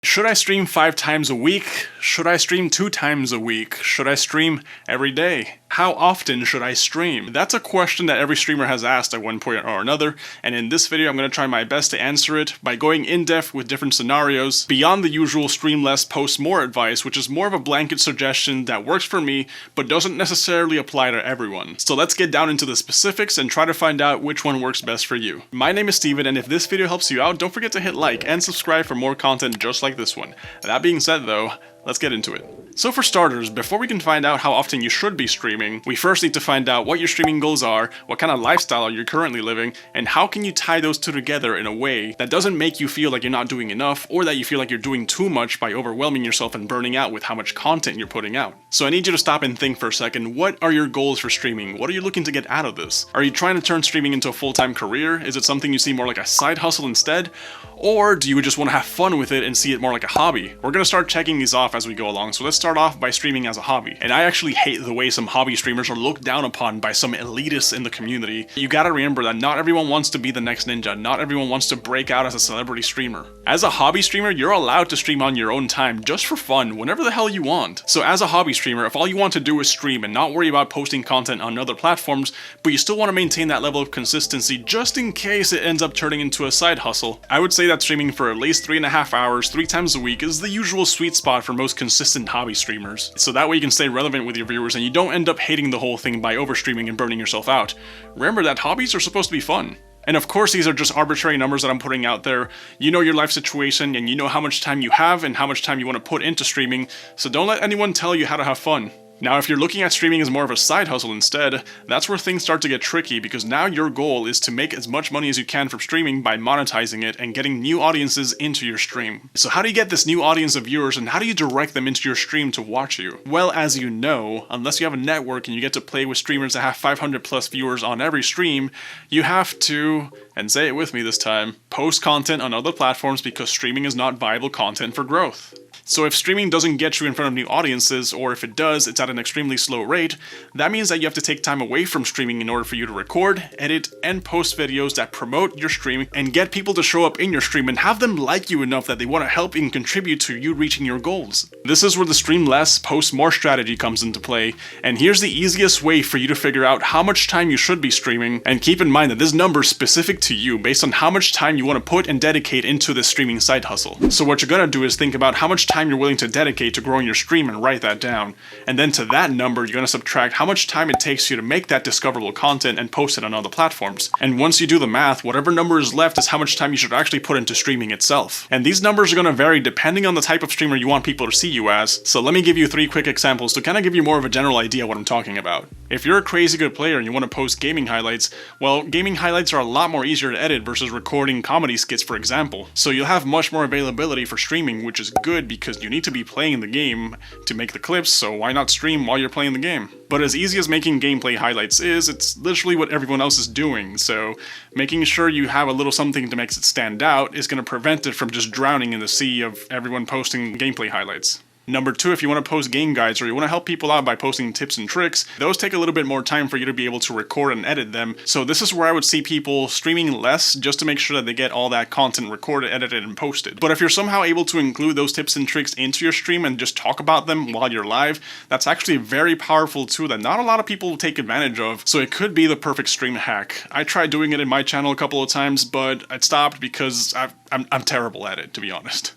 Should I stream 5 times a week? Should I stream 2 times a week? Should I stream every day? How often should I stream? That's a question that every streamer has asked at one point or another, and in this video I'm going to try my best to answer it by going in depth with different scenarios beyond the usual stream less, post more advice, which is more of a blanket suggestion that works for me but doesn't necessarily apply to everyone. So let's get down into the specifics and try to find out which one works best for you. My name is Steven, and if this video helps you out, don't forget to hit like and subscribe for more content just like this one. That being said though, let's get into it. So for starters, before we can find out how often you should be streaming, we first need to find out what your streaming goals are, what kind of lifestyle you're currently living, and how can you tie those two together in a way that doesn't make you feel like you're not doing enough, or that you feel like you're doing too much by overwhelming yourself and burning out with how much content you're putting out. So I need you to stop and think for a second, what are your goals for streaming? What are you looking to get out of this? Are you trying to turn streaming into a full-time career? Is it something you see more like a side hustle instead? Or do you just want to have fun with it and see it more like a hobby? We're going to start checking these off as we go along, so let's start off by streaming as a hobby. And I actually hate the way some hobby streamers are looked down upon by some elitists in the community. You gotta remember that not everyone wants to be the next ninja, not everyone wants to break out as a celebrity streamer. As a hobby streamer, you're allowed to stream on your own time, just for fun, whenever the hell you want. So as a hobby streamer, if all you want to do is stream and not worry about posting content on other platforms, but you still want to maintain that level of consistency just in case it ends up turning into a side hustle, I would say that streaming for at least 3.5 hours, 3 times a week is the usual sweet spot for most consistent hobby streamers. So that way you can stay relevant with your viewers and you don't end up hating the whole thing by overstreaming and burning yourself out. Remember that hobbies are supposed to be fun. And of course these are just arbitrary numbers that I'm putting out there. You know your life situation and you know how much time you have and how much time you want to put into streaming, so don't let anyone tell you how to have fun. Now, if you're looking at streaming as more of a side hustle instead, that's where things start to get tricky, because now your goal is to make as much money as you can from streaming by monetizing it and getting new audiences into your stream. So how do you get this new audience of viewers, and how do you direct them into your stream to watch you? Well, as you know, unless you have a network and you get to play with streamers that have 500 plus viewers on every stream, you have to, and say it with me this time, post content on other platforms, because streaming is not viable content for growth. So if streaming doesn't get you in front of new audiences, or if it does, it's at an extremely slow rate, that means that you have to take time away from streaming in order for you to record, edit, and post videos that promote your stream and get people to show up in your stream and have them like you enough that they want to help and contribute to you reaching your goals. This is where the stream less, post more strategy comes into play, and here's the easiest way for you to figure out how much time you should be streaming, and keep in mind that this number is specific to you based on how much time you want to put and dedicate into this streaming side hustle. So what you're gonna do is think about how much time you're willing to dedicate to growing your stream and write that down. And then to that number, you're going to subtract how much time it takes you to make that discoverable content and post it on other platforms. And once you do the math, whatever number is left is how much time you should actually put into streaming itself. And these numbers are going to vary depending on the type of streamer you want people to see you as. So let me give you 3 quick examples to kind of give you more of a general idea what I'm talking about. If you're a crazy good player and you want to post gaming highlights, well, gaming highlights are a lot more easier to edit versus recording comedy skits, for example. So you'll have much more availability for streaming, which is good because you need to be playing the game to make the clips, so why not stream while you're playing the game? But as easy as making gameplay highlights is, it's literally what everyone else is doing, so making sure you have a little something to make it stand out is going to prevent it from just drowning in the sea of everyone posting gameplay highlights. Number 2, if you want to post game guides or you want to help people out by posting tips and tricks, those take a little bit more time for you to be able to record and edit them. So this is where I would see people streaming less just to make sure that they get all that content recorded, edited, and posted. But if you're somehow able to include those tips and tricks into your stream and just talk about them while you're live, that's actually a very powerful tool that not a lot of people will take advantage of. So it could be the perfect stream hack. I tried doing it in my channel a couple of times, but I stopped because I'm terrible at it, to be honest.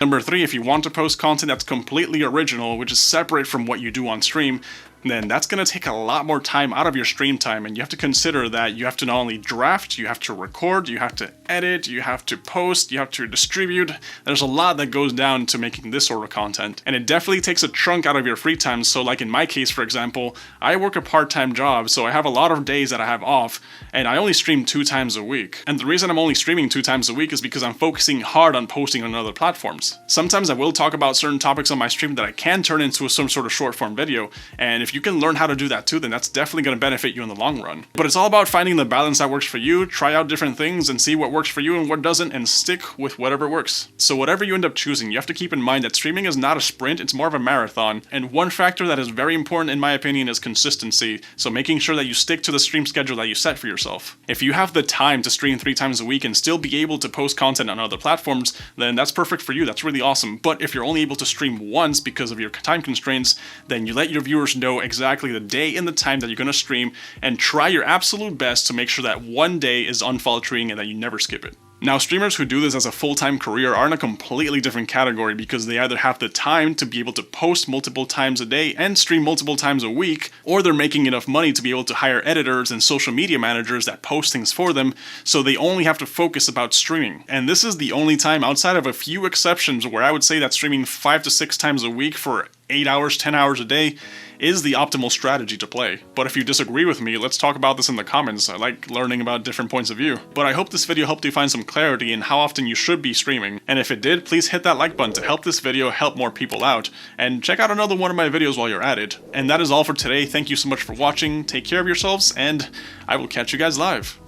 Number 3, if you want to post content that's completely original, which is separate from what you do on stream, then that's going to take a lot more time out of your stream time, and you have to consider that you have to not only draft, you have to record, you have to edit, you have to post, you have to distribute. There's a lot that goes down to making this sort of content, and it definitely takes a chunk out of your free time. So like in my case, for example, I work a part-time job, so I have a lot of days that I have off, and I only stream 2 times a week. And the reason I'm only streaming 2 times a week is because I'm focusing hard on posting on other platforms. Sometimes I will talk about certain topics on my stream that I can turn into some sort of short form video, and if you can learn how to do that too, then that's definitely going to benefit you in the long run. But it's all about finding the balance that works for you, try out different things and see what works for you and what doesn't, and stick with whatever works. So whatever you end up choosing, you have to keep in mind that streaming is not a sprint, it's more of a marathon. And one factor that is very important in my opinion is consistency. So making sure that you stick to the stream schedule that you set for yourself. If you have the time to stream 3 times a week and still be able to post content on other platforms, then that's perfect for you. That's really awesome. But if you're only able to stream once because of your time constraints, then you let your viewers know exactly the day and the time that you're going to stream, and try your absolute best to make sure that one day is unfaltering and that you never skip it. Now, streamers who do this as a full-time career are in a completely different category because they either have the time to be able to post multiple times a day and stream multiple times a week, or they're making enough money to be able to hire editors and social media managers that post things for them, so they only have to focus about streaming. And this is the only time, outside of a few exceptions, where I would say that streaming 5 to 6 times a week for 8 hours, 10 hours a day is the optimal strategy to play. But if you disagree with me, let's talk about this in the comments. I like learning about different points of view. But I hope this video helped you find some clarity in how often you should be streaming. And if it did, please hit that like button to help this video help more people out. And check out another one of my videos while you're at it. And that is all for today. Thank you so much for watching. Take care of yourselves, and I will catch you guys live.